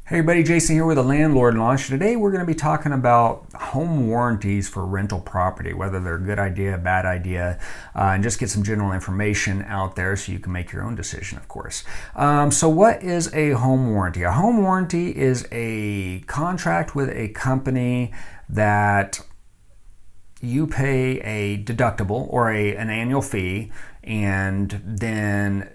Hey everybody, Jason here with the Landlord Launch. Today we're going to be talking about home warranties for rental property, whether they're a good idea, bad idea, and just get some general information out there so you can make your own decision, of course. So what is a home warranty? A home warranty is a contract with a company that you pay a deductible or an annual fee and then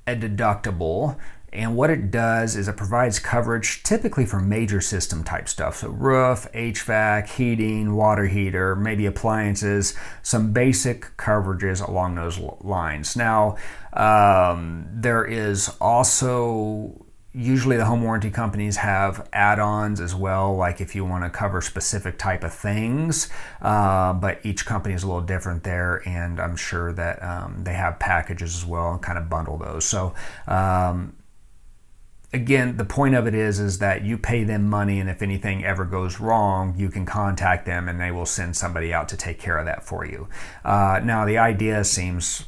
a deductible. And what it does is it provides coverage typically for major system type stuff. So roof, HVAC, heating, water heater, maybe appliances, some basic coverages along those lines. Now, there is also, usually the home warranty companies have add-ons as well, like if you want to cover specific type of things, but each company is a little different there, and I'm sure that they have packages as well and kind of bundle those. So again, the point of it is that you pay them money, and if anything ever goes wrong, you can contact them and they will send somebody out to take care of that for you. Now, the idea seems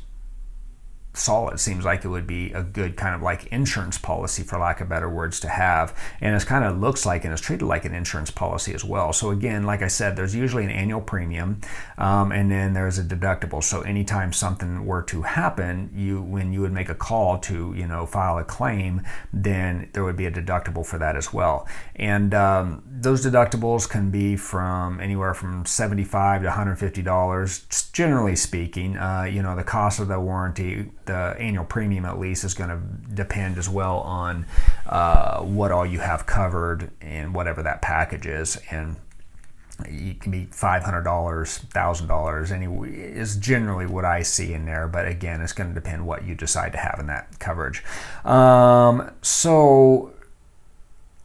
solid. Seems like it would be a good kind of like insurance policy, for lack of better words, to have, and it kind of looks like and is treated like an insurance policy as well. So again, like I said, there's usually an annual premium, and then there's a deductible. So anytime something were to happen, when you would make a call to file a claim, then there would be a deductible for that as well. And those deductibles can be from anywhere from $75 to $150, generally speaking. The cost of the warranty, the annual premium at least, is going to depend as well on what all you have covered and whatever that package is. And it can be $500, $1,000, anyway, is generally what I see in there. But again, it's going to depend what you decide to have in that coverage. So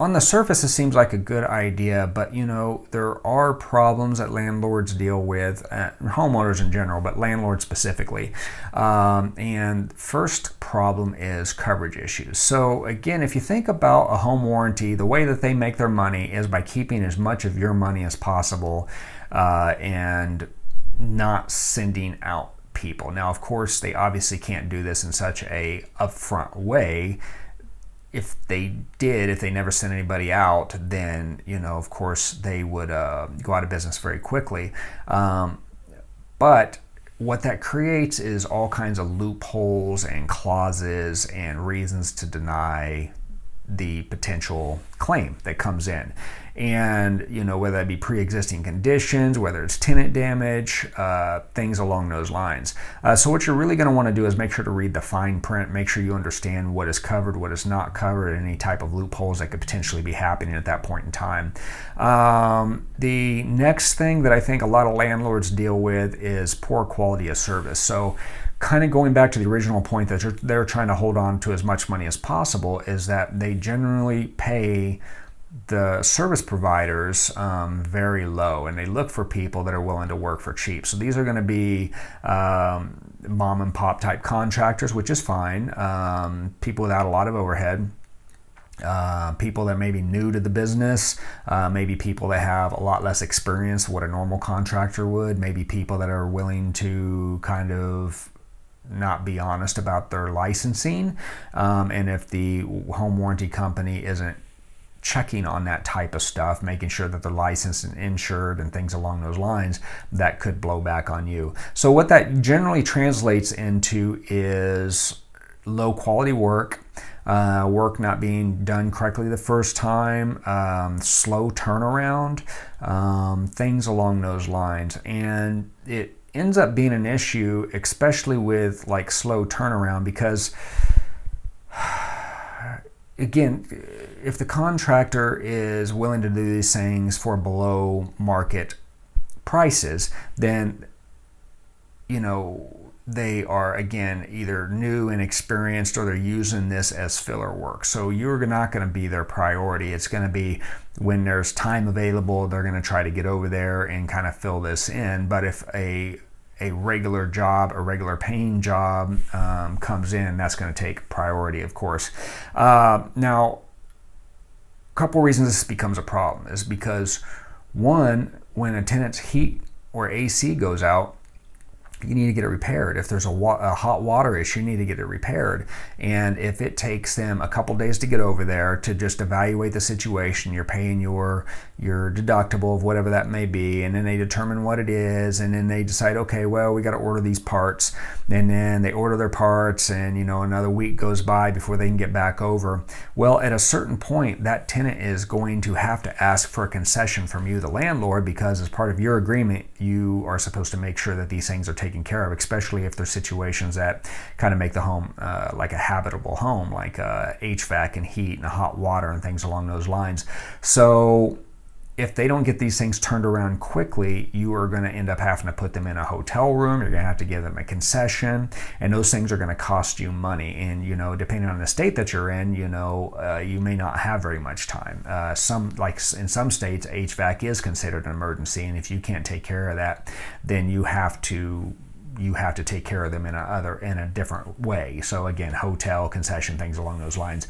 on the surface, it seems like a good idea, but there are problems that landlords deal with, homeowners in general, but landlords specifically. And first problem is coverage issues. So again, if you think about a home warranty, the way that they make their money is by keeping as much of your money as possible and not sending out people. Now, of course, they obviously can't do this in such a upfront way. If they never sent anybody out, then, of course, they would go out of business very quickly. But what that creates is all kinds of loopholes and clauses and reasons to deny the potential claim that comes in. And, whether that be pre-existing conditions, whether it's tenant damage, things along those lines. So what you're really going to want to do is make sure to read the fine print, make sure you understand what is covered, what is not covered, and any type of loopholes that could potentially be happening at that point in time. The next thing that I think a lot of landlords deal with is poor quality of service. So kind of going back to the original point that they're trying to hold on to as much money as possible, is that they generally pay the service providers very low, and they look for people that are willing to work for cheap. So these are going to be mom and pop type contractors, which is fine, people without a lot of overhead, people that may be new to the business, maybe people that have a lot less experience than what a normal contractor would, maybe people that are willing to kind of not be honest about their licensing, and if the home warranty company isn't checking on that type of stuff, making sure that they're licensed and insured and things along those lines, that could blow back on you. So what that generally translates into is low quality work, work not being done correctly the first time, slow turnaround, things along those lines. And it ends up being an issue, especially with like slow turnaround, because again, if the contractor is willing to do these things for below market prices, then they are, again, either new and experienced, or they're using this as filler work. So you're not going to be their priority. It's going to be when there's time available, they're going to try to get over there and kind of fill this in. But if a regular job, a regular paying job comes in, that's going to take priority, of course. Now, a couple reasons this becomes a problem is because, one, when a tenant's heat or AC goes out, you need to get it repaired. If there's a hot water issue, you need to get it repaired. And if it takes them a couple days to get over there to just evaluate the situation, you're paying your deductible of whatever that may be, and then they determine what it is, and then they decide, okay, well, we got to order these parts, and then they order their parts, and another week goes by before they can get back over. Well, at a certain point, that tenant is going to have to ask for a concession from you, the landlord, because as part of your agreement, you are supposed to make sure that these things are taken care of, especially if there's situations that kind of make the home like a habitable home, like HVAC and heat and hot water and things along those lines. So if they don't get these things turned around quickly, you are going to end up having to put them in a hotel room. You're going to have to give them a concession, and those things are going to cost you money. And depending on the state that you're in, you may not have very much time. Like in some states, HVAC is considered an emergency, and if you can't take care of that, then you have to take care of them in a different way. So again, hotel, concession, things along those lines.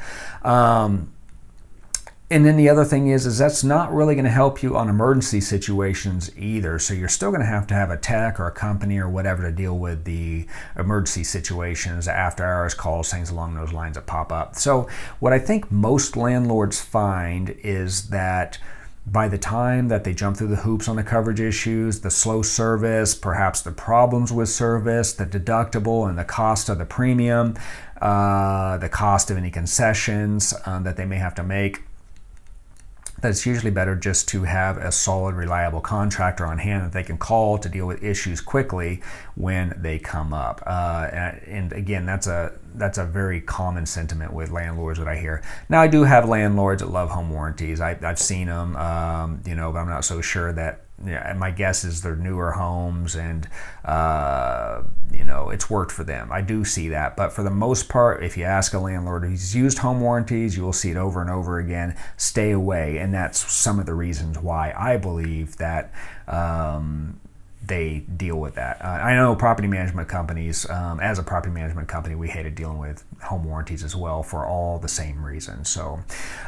And then the other thing is that's not really going to help you on emergency situations either. So you're still going to have a tech or a company or whatever to deal with the emergency situations, after hours calls, things along those lines that pop up. So what I think most landlords find is that by the time that they jump through the hoops on the coverage issues, the slow service, perhaps the problems with service, the deductible and the cost of the premium, the cost of any concessions that they may have to make, that it's usually better just to have a solid, reliable contractor on hand that they can call to deal with issues quickly when they come up. And again, that's a very common sentiment with landlords that I hear. Now, I do have landlords that love home warranties. I've seen them, but I'm not so sure that. My guess is they're newer homes, and it's worked for them. I do see that, but for the most part, if you ask a landlord who's used home warranties, you will see it over and over again. Stay away, and that's some of the reasons why I believe that they deal with that. I know property management companies, as a property management company, we hated dealing with home warranties as well for all the same reasons. So,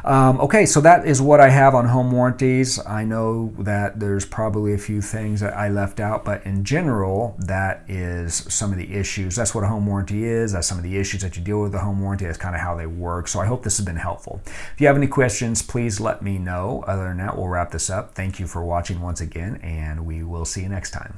okay, so that is what I have on home warranties. I know that there's probably a few things that I left out, but in general, that is some of the issues. That's what a home warranty is. That's some of the issues that you deal with the home warranty. That's kind of how they work. So I hope this has been helpful. If you have any questions, please let me know. Other than that, we'll wrap this up. Thank you for watching once again, and we will see you next time.